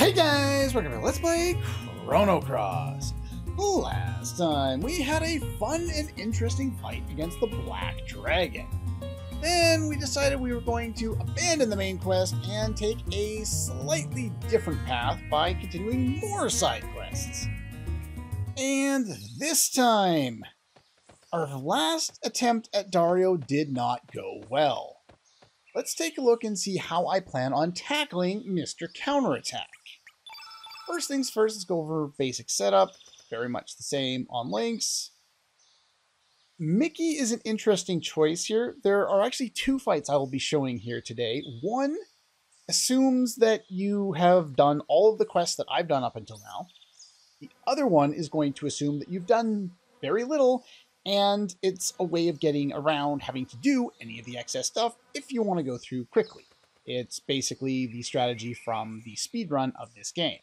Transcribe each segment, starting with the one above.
Hey guys, welcome to Let's Play Chrono. Last time we had a fun and interesting fight against the Black Dragon. Then we decided we were going to abandon the main quest and take a slightly different path by continuing more side quests. And this time, our last attempt at Dario did not go well. Let's take a look and see how I plan on tackling Mr. Counterattack. First things first, let's go over basic setup. Very much the same on links. Mickey is an interesting choice here. There are actually two fights I will be showing here today. One assumes that you have done all of the quests that I've done up until now. The other one is going to assume that you've done very little, and it's a way of getting around having to do any of the excess stuff if you want to go through quickly. It's basically the strategy from the speedrun of this game.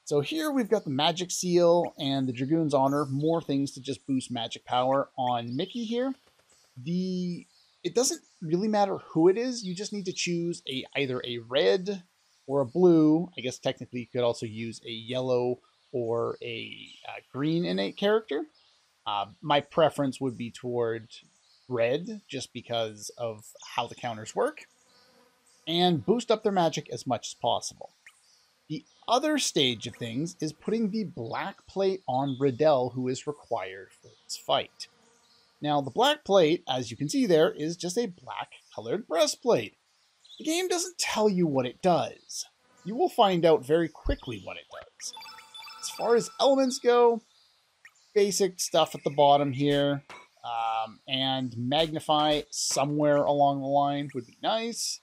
So here we've got the Magic Seal and the Dragoon's Honor, more things to just boost magic power on Mickey here. It doesn't really matter who it is, you just need to choose either a red or a blue. I guess technically you could also use a yellow or a green innate character. My preference would be toward red, just because of how the counters work, and boost up their magic as much as possible. The other stage of things is putting the black plate on Riddell, who is required for this fight. Now, the black plate, as you can see there, is just a black-colored breastplate. The game doesn't tell you what it does. You will find out very quickly what it does. As far as elements go, basic stuff at the bottom here, and magnify somewhere along the line would be nice.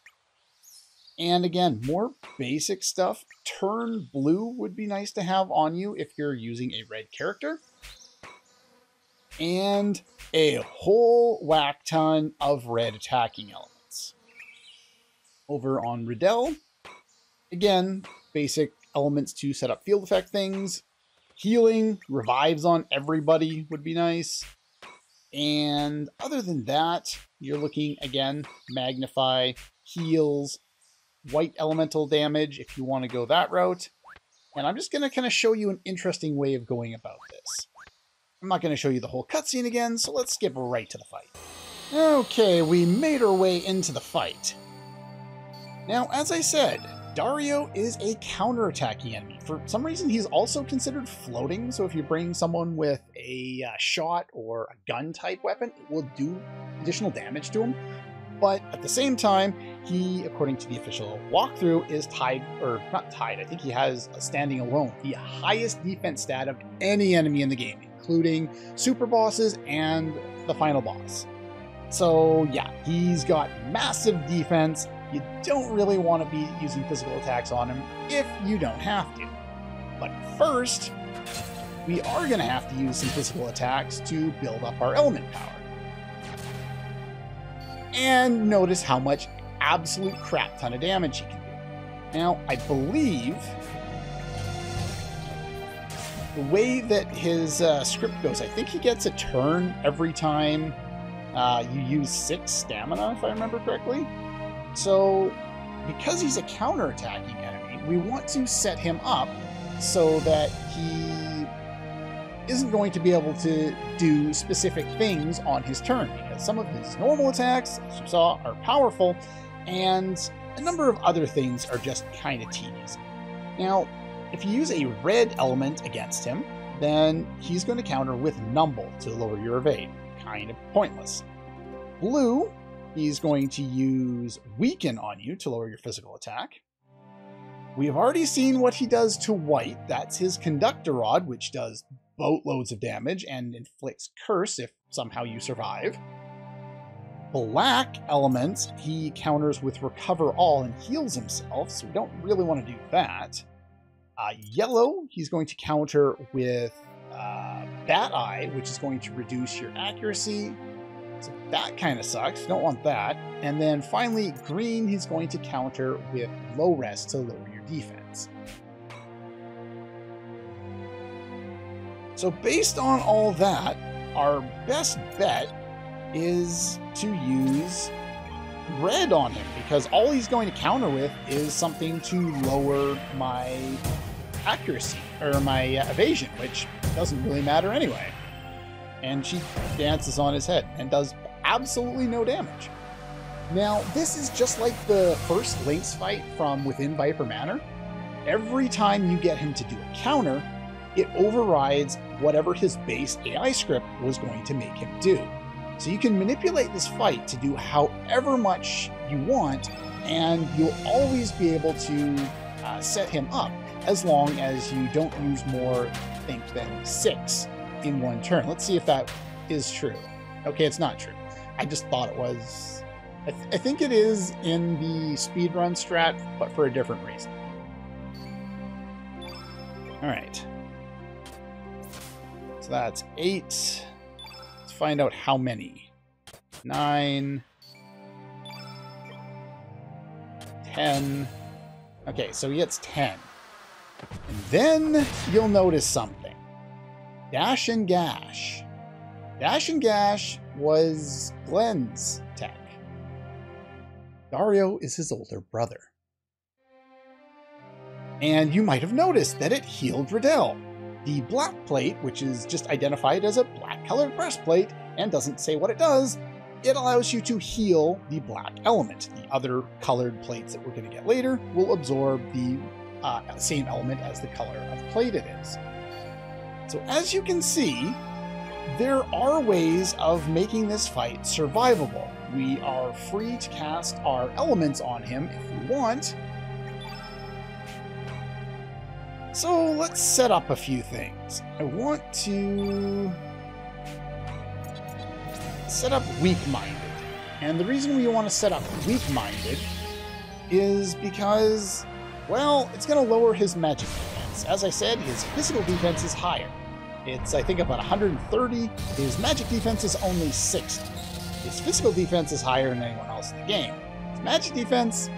And again, more basic stuff. Turn blue would be nice to have on you if you're using a red character. And a whole whack ton of red attacking elements. Over on Riddell, again, basic elements to set up field effect things. Healing, revives on everybody would be nice. And other than that, you're looking, again, magnify, heals, white elemental damage if you want to go that route. And I'm just going to kind of show you an interesting way of going about this. I'm not going to show you the whole cutscene again, so let's skip right to the fight. Okay, we made our way into the fight. Now, as I said, Dario is a counterattacking enemy. For some reason, he's also considered floating, so if you bring someone with a shot or a gun type weapon, it will do additional damage to him. But at the same time, he, according to the official walkthrough, is tied, or not tied, I think he has a standing alone, the highest defense stat of any enemy in the game, including super bosses and the final boss. So yeah, he's got massive defense. You don't really want to be using physical attacks on him if you don't have to. But first, we are going to have to use some physical attacks to build up our element power. And notice how much absolute crap ton of damage he can do. Now, I believe the way that his script goes, I think he gets a turn every time you use 6 stamina, if I remember correctly. So, because he's a counterattacking enemy, we want to set him up so that he isn't going to be able to do specific things on his turn, because some of his normal attacks, as you saw, are powerful, and a number of other things are just kind of tedious. Now, if you use a red element against him, then he's going to counter with Numble to lower your evade. Kind of pointless. Blue, he's going to use Weaken on you to lower your physical attack. We've already seen what he does to white. That's his Conductor Rod, which does boatloads of damage and inflicts curse if somehow you survive. Black elements, he counters with Recover All and heals himself, so we don't really want to do that. Yellow, he's going to counter with Bat Eye, which is going to reduce your accuracy. So that kind of sucks. Don't want that. And then finally, green, he's going to counter with Low Rest to lower your defense. So based on all that, our best bet is to use red on him, because all he's going to counter with is something to lower my accuracy, or my evasion, which doesn't really matter anyway. And she dances on his head and does absolutely no damage. Now, this is just like the first Lynx fight from within Viper Manor. Every time you get him to do a counter, it overrides whatever his base AI script was going to make him do. So you can manipulate this fight to do however much you want, and you'll always be able to set him up, as long as you don't use more, I think, than 6 in one turn. Let's see if that is true. Okay, it's not true. I just thought it was. I think it is in the speedrun strat, but for a different reason. All right. So that's 8. Let's find out how many. 9. 10. Okay, so he gets 10. And then you'll notice something. Dash and Gash. Dash and Gash was Glenn's tech. Dario is his older brother. And you might have noticed that it healed Riddell. The black plate, which is just identified as a black-colored breastplate and doesn't say what it does, it allows you to heal the black element. The other colored plates that we're going to get later will absorb the same element as the color of plate it is. So as you can see, there are ways of making this fight survivable. We are free to cast our elements on him if we want. So let's set up a few things. I want to set up weak-minded. And the reason we want to set up weak-minded is because, well, it's going to lower his magic defense. As I said, his physical defense is higher. It's, I think, about 130. His magic defense is only 60. His physical defense is higher than anyone else in the game. His magic defense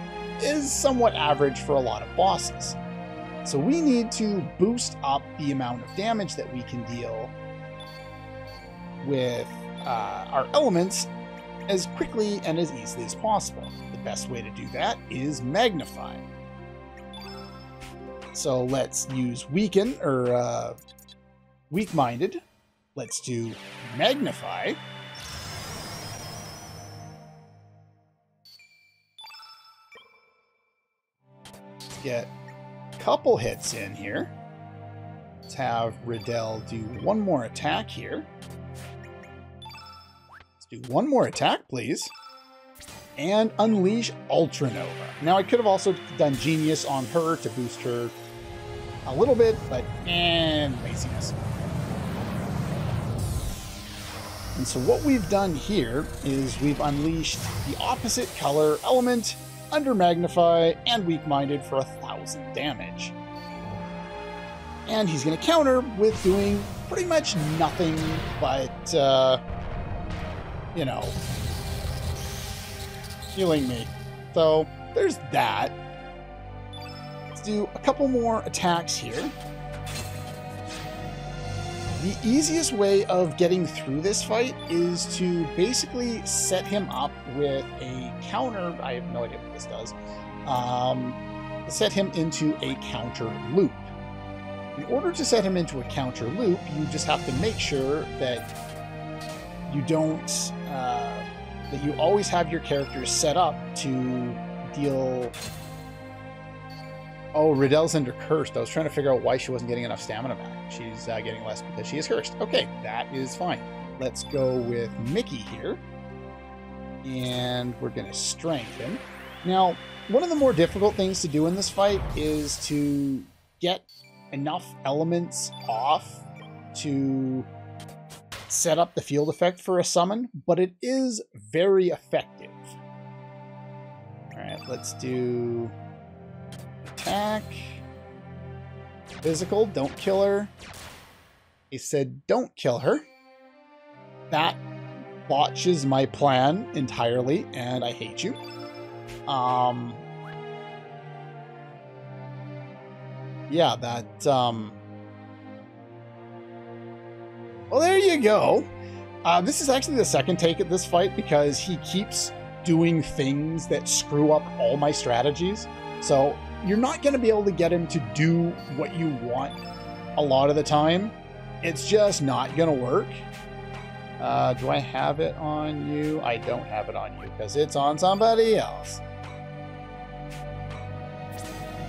is somewhat average for a lot of bosses. So we need to boost up the amount of damage that we can deal with our elements as quickly and as easily as possible. The best way to do that is magnify. So let's use weaken, or weak-minded. Let's do magnify. Let's get a couple hits in here. Let's have Riddell do one more attack here. Let's do one more attack, please. And unleash Ultra Nova. Now, I could have also done Genius on her to boost her a little bit, but laziness. And so what we've done here is we've unleashed the opposite color element under Magnify and Weak-Minded for 1,000 damage. And he's going to counter with doing pretty much nothing but, you know, healing me. So there's that. Let's do a couple more attacks here. The easiest way of getting through this fight is to basically set him up with a counter. I have no idea what this does. Set him into a counter loop. In order to set him into a counter loop, you just have to make sure that you don't, that you always have your characters set up to deal. Oh, Riddell's under cursed. I was trying to figure out why she wasn't getting enough stamina back. She's getting less because she is cursed. Okay, that is fine. Let's go with Mickey here. And we're going to strengthen. Now, one of the more difficult things to do in this fight is to get enough elements off to set up the field effect for a summon, but it is very effective. Alright, let's do attack. Physical, don't kill her. He said don't kill her. That botches my plan entirely, and I hate you. Yeah, that, well, there you go. This is actually the second take at this fight because he keeps doing things that screw up all my strategies. So you're not going to be able to get him to do what you want a lot of the time. It's just not going to work. Do I have it on you? I don't have it on you because it's on somebody else.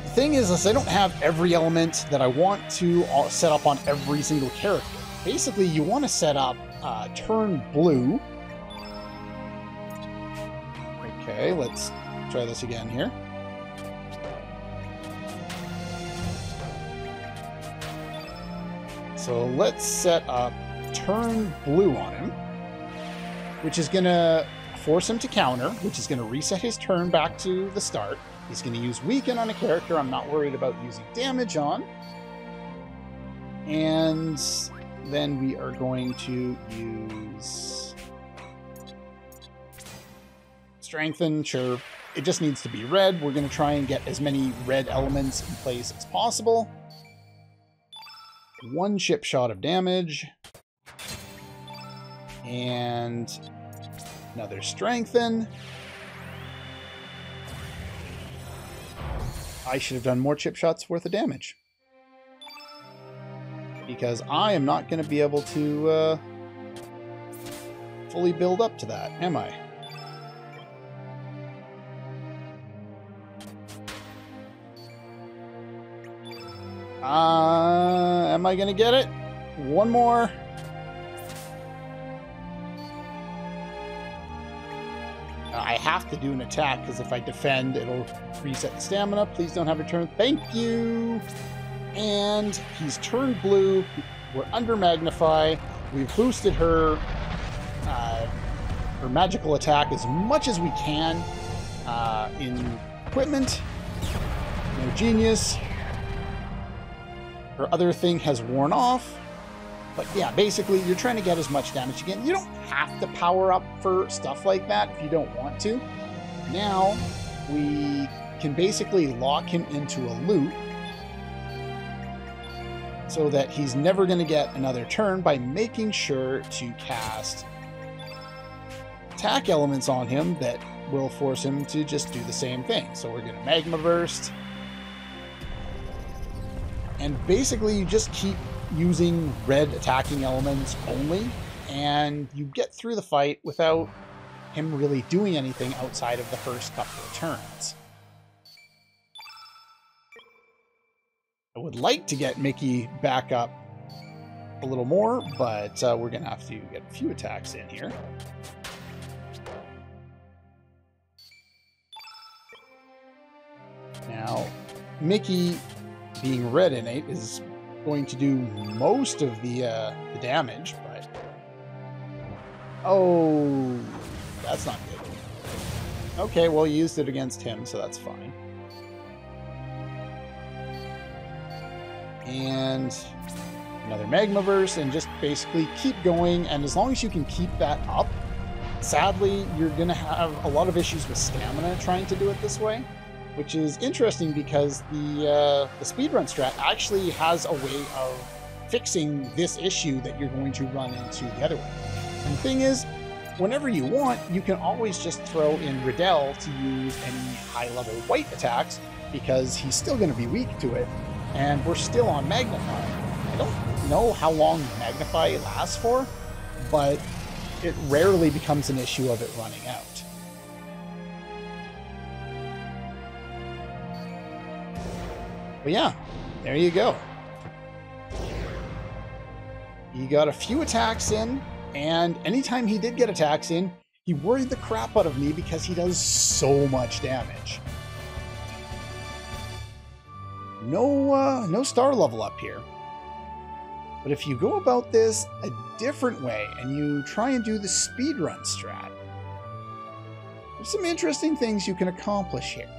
The thing is I don't have every element that I want to set up on every single character. Basically, you want to set up turn blue. Okay, let's try this again here. So let's set up turn blue on him, which is going to force him to counter, which is going to reset his turn back to the start. He's going to use weaken on a character I'm not worried about using damage on. And then we are going to use strengthen. Sure, it just needs to be red. We're going to try and get as many red elements in place as possible. 1 chip shot of damage. And another strengthen. I should have done more chip shots worth of damage. Because I am not going to be able to fully build up to that, am I? Am I going to get it? One more. I have to do an attack, because if I defend, it'll reset the stamina. Please don't have a turn. Thank you! And he's turned blue. We're under Magnify. We've boosted her magical attack as much as we can in equipment. No genius. Her other thing has worn off. But yeah, basically, you're trying to get as much damage again. You don't have to power up for stuff like that if you don't want to. Now, we can basically lock him into a loop so that he's never going to get another turn by making sure to cast attack elements on him that will force him to just do the same thing. So we're going to Magma Burst. And basically, you just keep using red attacking elements only, and you get through the fight without him really doing anything outside of the first couple of turns. I would like to get Mickey back up a little more, but we're going to have to get a few attacks in here. Now, Mickey, being red innate, is going to do most of the damage, but... Oh, that's not good. Okay, well, you used it against him, so that's fine. And another Magmaverse, and just basically keep going, and as long as you can keep that up, sadly, you're going to have a lot of issues with stamina trying to do it this way, which is interesting because the speedrun strat actually has a way of fixing this issue that you're going to run into the other way. And the thing is, whenever you want, you can always just throw in Riddell to use any high-level white attacks, because he's still going to be weak to it, and we're still on Magnify. I don't know how long Magnify lasts for, but it rarely becomes an issue of it running out. But yeah, there you go. He got a few attacks in, and anytime he did get attacks in, he worried the crap out of me because he does so much damage. No star level up here. But if you go about this a different way and you try and do the speedrun strat, there's some interesting things you can accomplish here.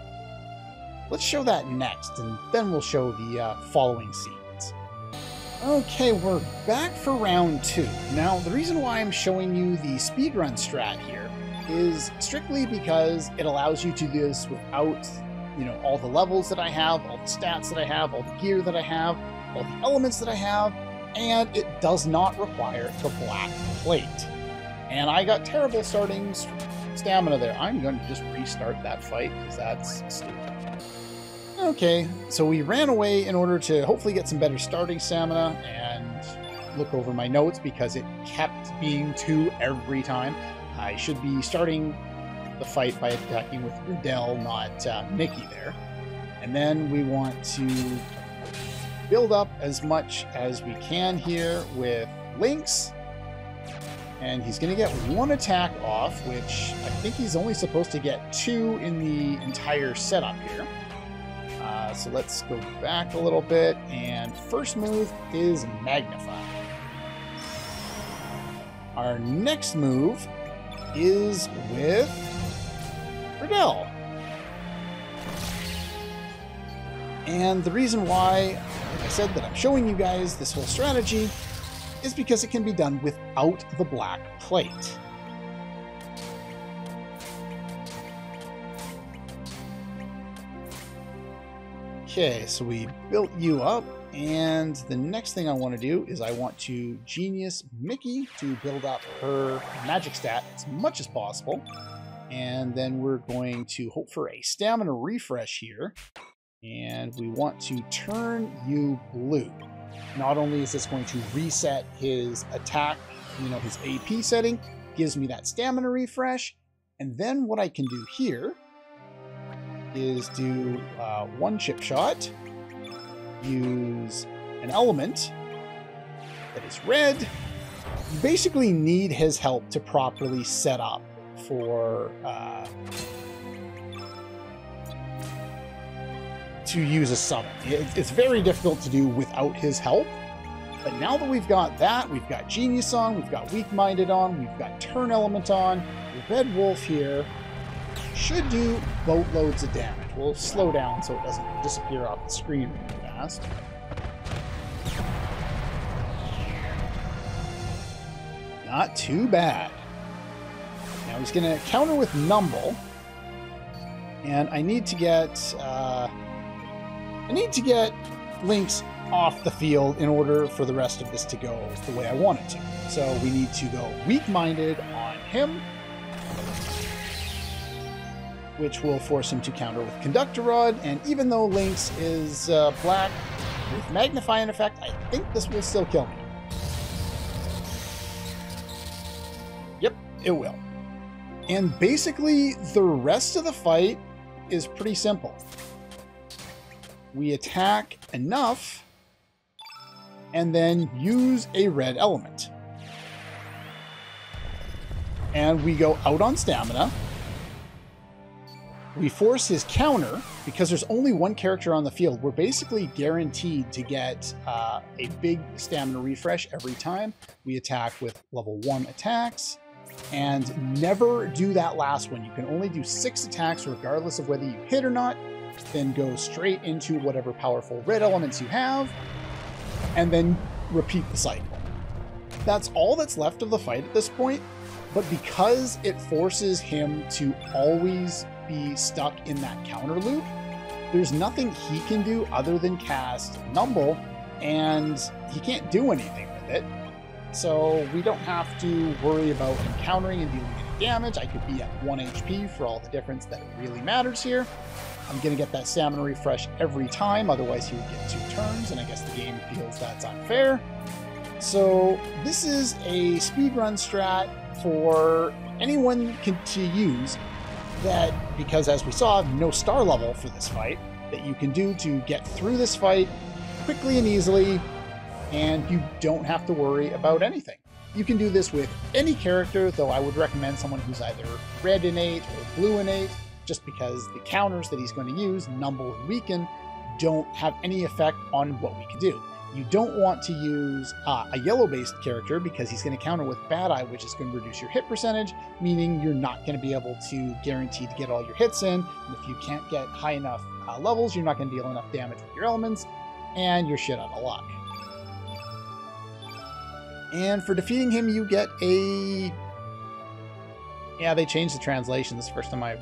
Let's show that next, and then we'll show the following scenes. Okay, we're back for round 2. Now, the reason why I'm showing you the speedrun strat here is strictly because it allows you to do this without, all the levels that I have, all the stats that I have, all the gear that I have, all the elements that I have, and it does not require the black plate. And I got terrible startings stamina there. I'm going to just restart that fight because that's stupid. Okay, so we ran away in order to hopefully get some better starting stamina and look over my notes because it kept being 2 every time. I should be starting the fight by attacking with Riddell, not Mickey there. And then we want to build up as much as we can here with Lynx. And he's going to get 1 attack off, which I think he's only supposed to get 2 in the entire setup here. So let's go back a little bit. And first move is Magnify. Our next move is with Riddell. And the reason why, like I said, that I'm showing you guys this whole strategy is because it can be done without the black plate. Okay, so we built you up, and the next thing I want to do is I want to Genius Mickey to build up her magic stat as much as possible. And then we're going to hope for a stamina refresh here. And we want to turn you blue. Not only is this going to reset his attack, his AP setting, gives me that stamina refresh. And then what I can do here is do 1 chip shot, use an element that is red. You basically need his help to properly set up for to use a summon. It's very difficult to do without his help. But now that we've got that, we've got Genius on, we've got Weak Minded on, we've got Turn Element on, the Red Wolf here should do boatloads of damage. We'll slow down so it doesn't disappear off the screen really fast. Not too bad. Now he's going to counter with Numble, and I need to get Lynx off the field in order for the rest of this to go the way I want it to. So we need to go Weak-Minded on him, which will force him to counter with Conductor Rod. And even though Lynx is black with Magnify in effect, I think this will still kill me. Yep, it will. And basically, the rest of the fight is pretty simple. We attack enough and then use a red element. And we go out on stamina. We force his counter. Because there's only 1 character on the field, we're basically guaranteed to get a big stamina refresh every time. We attack with level 1 attacks. And never do that last one. You can only do 6 attacks regardless of whether you hit or not. Then go straight into whatever powerful red elements you have. And then repeat the cycle. That's all that's left of the fight at this point. But because it forces him to always be stuck in that counter loop, there's nothing he can do other than cast Numble, and he can't do anything with it. So we don't have to worry about him countering and dealing any damage. I could be at 1 HP for all the difference that really matters here. I'm going to get that stamina refresh every time, otherwise he would get 2 turns, and I guess the game feels that's unfair. So this is a speedrun strat for anyone to use that, because as we saw, no star level for this fight, that you can do to get through this fight quickly and easily, and you don't have to worry about anything. You can do this with any character, though I would recommend someone who's either red innate or blue innate, just because the counters that he's going to use, Numble and Weaken, don't have any effect on what we can do. You don't want to use a yellow-based character because he's going to counter with Bad Eye, which is going to reduce your hit percentage, meaning you're not going to be able to guarantee to get all your hits in. And if you can't get high enough levels, you're not going to deal enough damage with your elements, and you're shit out of luck. And for defeating him, you get a... Yeah, they changed the translation. This is the first time I've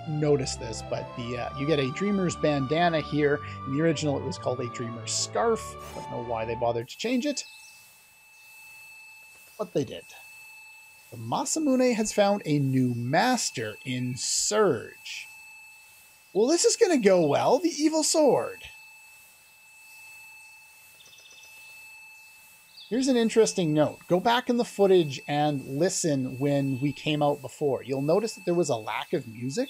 noticed this, but you get a Dreamer's Bandana here. In the original, it was called a Dreamer's Scarf. I don't know why they bothered to change it, but they did. The Masamune has found a new master in Surge. Well, this is going to go well. The evil sword. Here's an interesting note. Go back in the footage and listen when we came out before. You'll notice that there was a lack of music,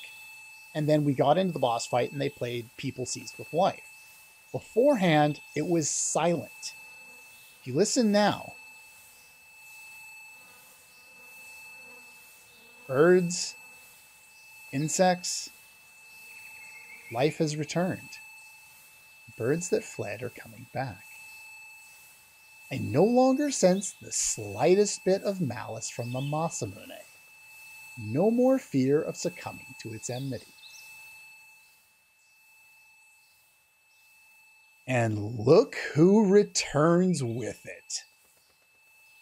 and then we got into the boss fight and they played People Seized with Life. Beforehand, it was silent. If you listen now, birds, insects, life has returned. Birds that fled are coming back. I no longer sense the slightest bit of malice from the Masamune. No more fear of succumbing to its enmity. And look who returns with it.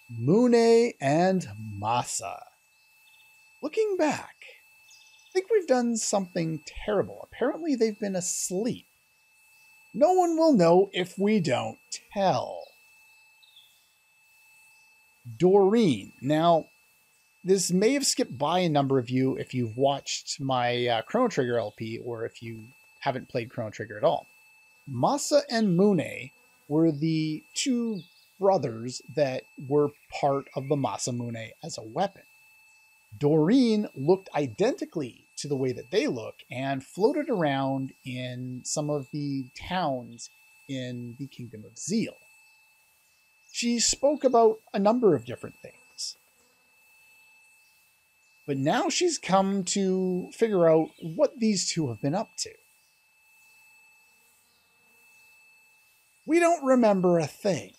Mune and Masa. Looking back, I think we've done something terrible. Apparently they've been asleep. No one will know if we don't tell. Doreen. Now, this may have skipped by a number of you if you've watched my Chrono Trigger LP or if you haven't played Chrono Trigger at all. Masa and Mune were the two brothers that were part of the Masamune as a weapon. Doreen looked identically to the way that they look and floated around in some of the towns in the Kingdom of Zeal. She spoke about a number of different things. But now she's come to figure out what these two have been up to. We don't remember a thing.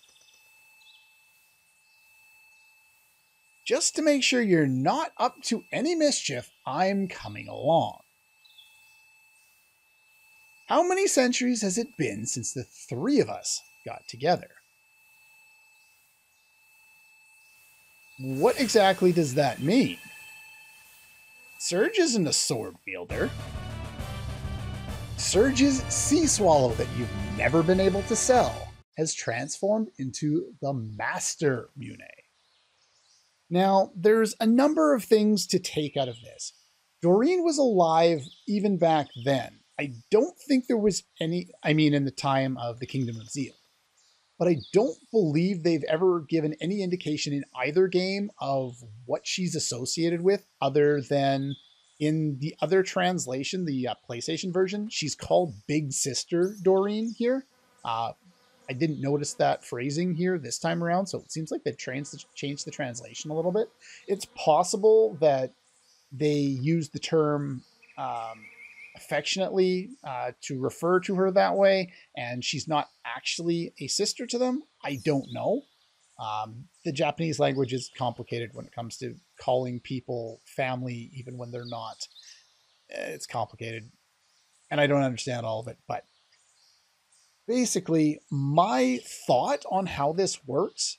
Just to make sure you're not up to any mischief, I'm coming along. How many centuries has it been since the three of us got together? What exactly does that mean? Surge isn't a sword wielder. Surge's sea swallow that you've never been able to sell has transformed into the Master Mune. Now, there's a number of things to take out of this. Doreen was alive even back then. I don't think there was any, in the time of the Kingdom of Zeal. But I don't believe they've ever given any indication in either game of what she's associated with, other than in the other translation, the PlayStation version, she's called Big Sister Doreen here. I didn't notice that phrasing here this time around, so it seems like they've changed the translation a little bit. It's possible that they used the term affectionately to refer to her that way, and she's not actually a sister to them. I don't know. The Japanese language is complicated when it comes to calling people family even when they're not. It's complicated, and I don't understand all of it, but basically, my thought on how this works,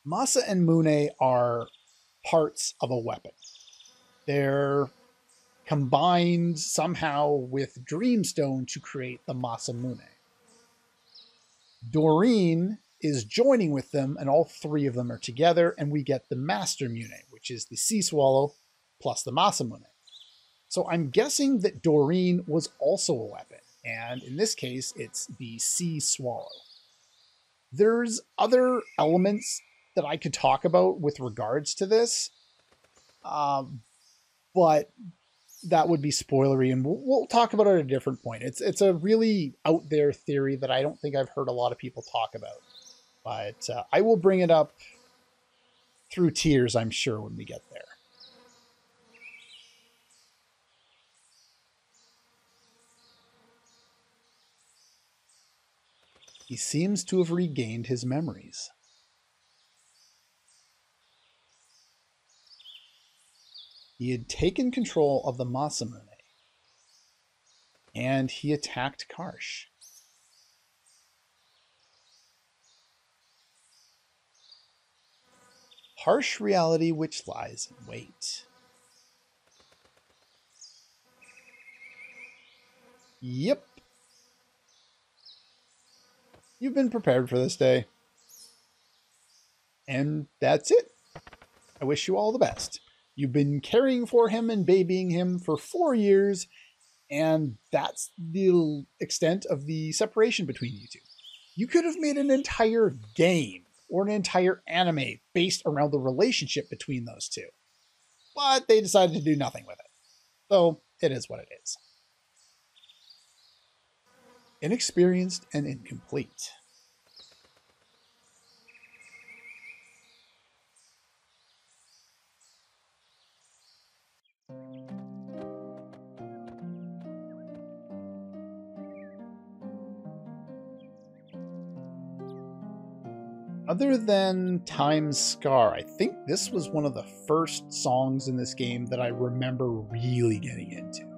Masa and Mune are parts of a weapon. They're combined somehow with Dreamstone to create the Masamune. Doreen is joining with them, and all three of them are together, and we get the Master Mune, which is the Sea Swallow plus the Masamune. So I'm guessing that Doreen was also a weapon, and in this case, it's the Sea Swallow. There's other elements that I could talk about with regards to this, but that would be spoilery, and we'll talk about it at a different point. It's a really out there theory that I don't think I've heard a lot of people talk about, but I will bring it up through tears, I'm sure, when we get there. He seems to have regained his memories. He had taken control of the Masamune, and he attacked Karsh. Harsh reality which lies in wait. Yep. You've been prepared for this day. And that's it. I wish you all the best. You've been caring for him and babying him for 4 years, and that's the extent of the separation between you two. You could have made an entire game or an entire anime based around the relationship between those two. But they decided to do nothing with it. So it is what it is. Inexperienced and incomplete. Other than Time's Scar, I think this was one of the first songs in this game that I remember really getting into.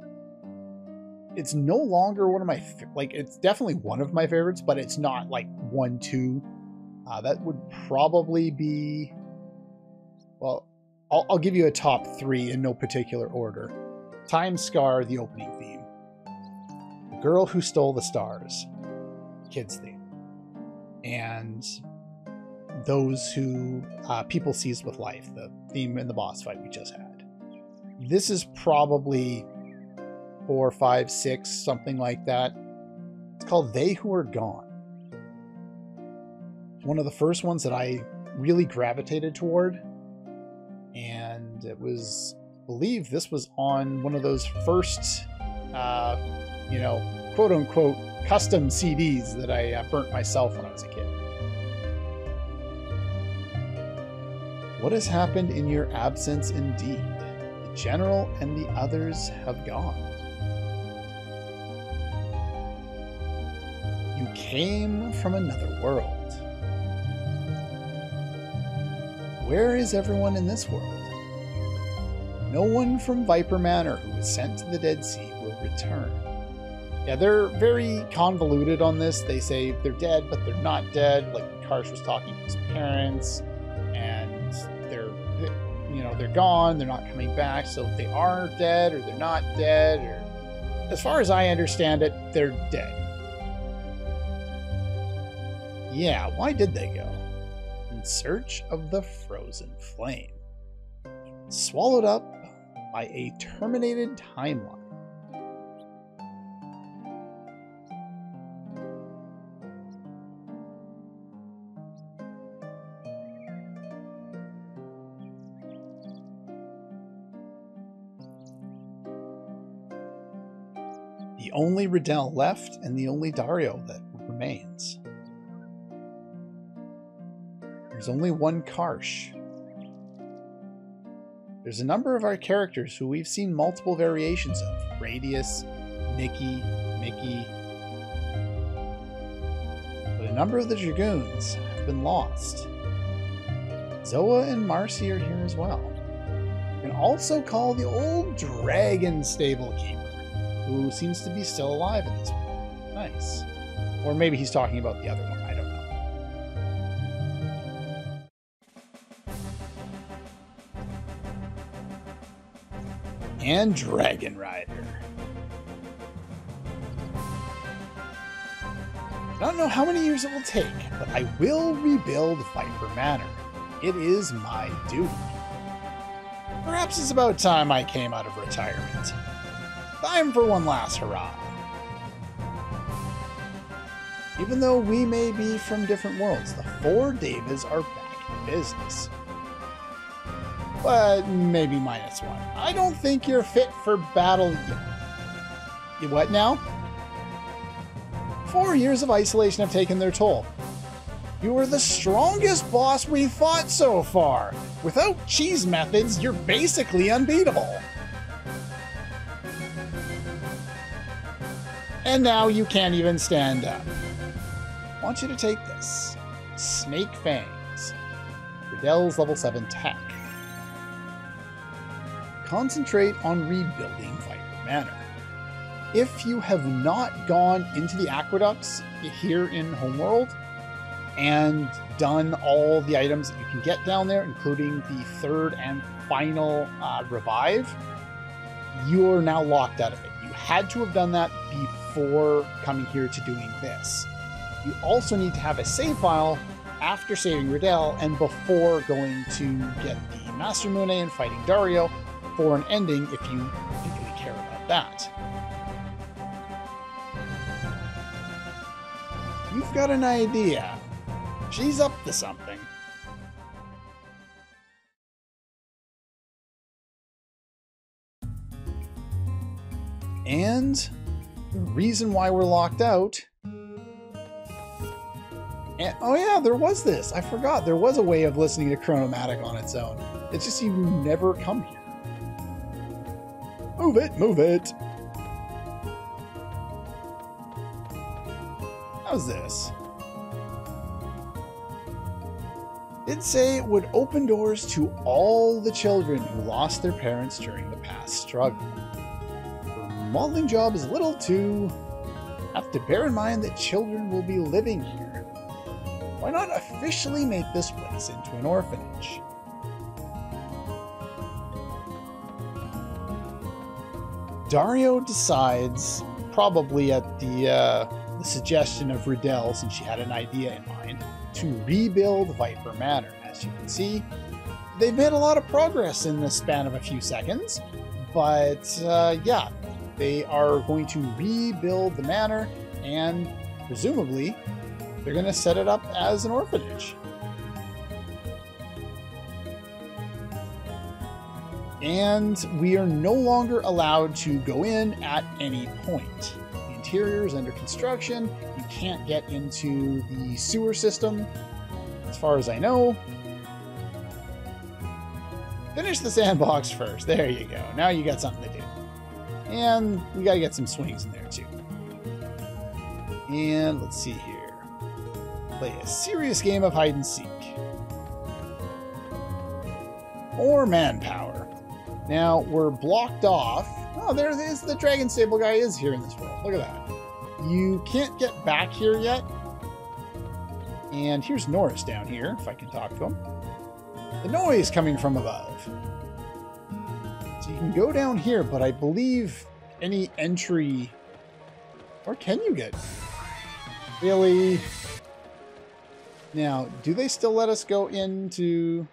It's no longer one of my, it's definitely one of my favorites, but it's not like 1, 2. That would probably be, well, I'll give you a top 3 in no particular order. Time's Scar, the opening theme. The Girl Who Stole the Stars, kids theme. And Those Who People Seized with Life, the theme in the boss fight we just had. This is probably 4, 5, 6, something like that. It's called They Who Are Gone. It's one of the first ones that I really gravitated toward. And it was, I believe this was on one of those first, quote unquote, custom CDs that I burnt myself when I was a kid. What has happened in your absence indeed? The general and the others have gone. You came from another world. Where is everyone in this world? No one from Viper Manor who was sent to the Dead Sea will return. Yeah, they're very convoluted on this. They say they're dead, but they're not dead. Like Karsh was talking to his parents, and they're gone. They're not coming back. So they are dead, or they're not dead, or as far as I understand it, they're dead. Yeah, why did they go? In search of the frozen flame. Swallowed up by a terminated timeline. The only Riddell left and the only Dario that remains. There's only one Karsh. There's a number of our characters who we've seen multiple variations of. Radius, Nikki, Mickey. But a number of the Dragoons have been lost. Zoa and Marcy are here as well. You can also call the old Dragon Stable Keeper, who seems to be still alive in this one. Nice. Or maybe he's talking about the other one. I don't know. And Dragon Rider. I don't know how many years it will take, but I will rebuild Viper Manor. It is my duty. Perhaps it's about time I came out of retirement. Time for one last hurrah. Even though we may be from different worlds, the 4 Davids are back in business. But maybe minus 1. I don't think you're fit for battle yet. You what now? 4 years of isolation have taken their toll. You are the strongest boss we've fought so far. Without cheese methods, you're basically unbeatable. And now you can't even stand up. I want you to take this. Snake Fangs. Riddell's level 7 tech. Concentrate on rebuilding Viper Manor. If you have not gone into the aqueducts here in Homeworld and done all the items that you can get down there, including the 3rd and final revive, you are now locked out of it. You had to have done that before coming here to doing this. You also need to have a save file after saving Riddell and before going to get the Masamune and fighting Dario for an ending if you particularly care about that. You've got an idea. She's up to something. And the reason why we're locked out... And, oh yeah, there was this. I forgot. There was a way of listening to Chronomatic on its own. It's just you never come here. Move it, move it. How's this? Did say it would open doors to all the children who lost their parents during the past struggle. The modeling job is a little too... Have to bear in mind that children will be living here. Why not officially make this place into an orphanage? Dario decides, probably at the suggestion of Riddell, since she had an idea in mind, to rebuild Viper Manor. As you can see, they've made a lot of progress in the span of a few seconds, but yeah, they are going to rebuild the manor, and presumably they're going to set it up as an orphanage. And we are no longer allowed to go in at any point. The interior is under construction. You can't get into the sewer system, as far as I know. Finish the sandbox first. There you go. Now you got something to do. And we got to get some swings in there too. And let's see here. Play a serious game of hide and seek. More manpower. Now, we're blocked off. Oh, there it is. The Dragon Stable guy is here in this world. Look at that. You can't get back here yet. And here's Norris down here, if I can talk to him. The noise coming from above. So you can go down here, but I believe any entry... Or can you get... Really? Now, do they still let us go in to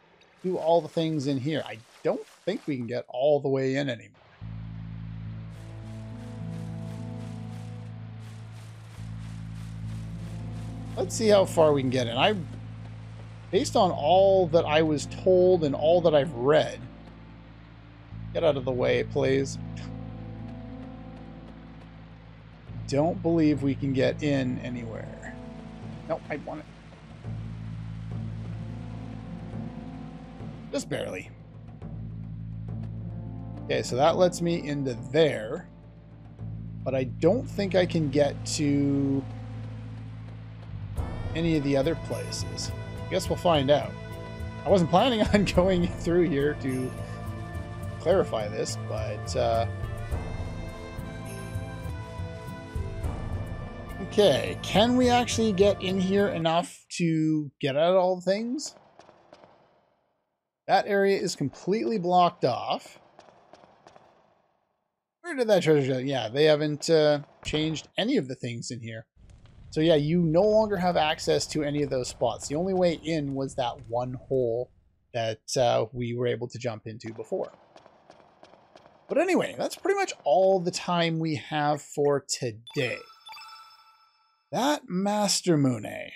do all the things in here? I don't think we can get all the way in anymore. Let's see how far we can get in. Based on all that I was told and all that I've read, get out of the way, please. Don't believe we can get in anywhere. Nope, I want it. Just barely. Okay, so that lets me into there. But I don't think I can get to any of the other places. I guess we'll find out. I wasn't planning on going through here to clarify this, but... Okay, can we actually get in here enough to get out all the things? That area is completely blocked off. Where did that treasure go? Yeah, they haven't changed any of the things in here. So yeah, you no longer have access to any of those spots. The only way in was that one hole that we were able to jump into before. But anyway, that's pretty much all the time we have for today. That Masamune.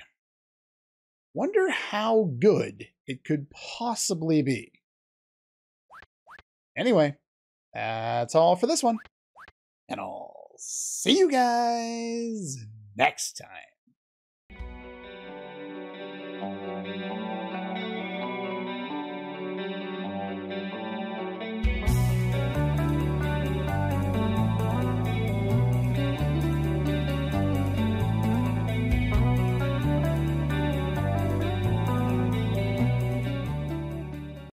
Wonder how good it could possibly be. Anyway, that's all for this one. And I'll see you guys next time.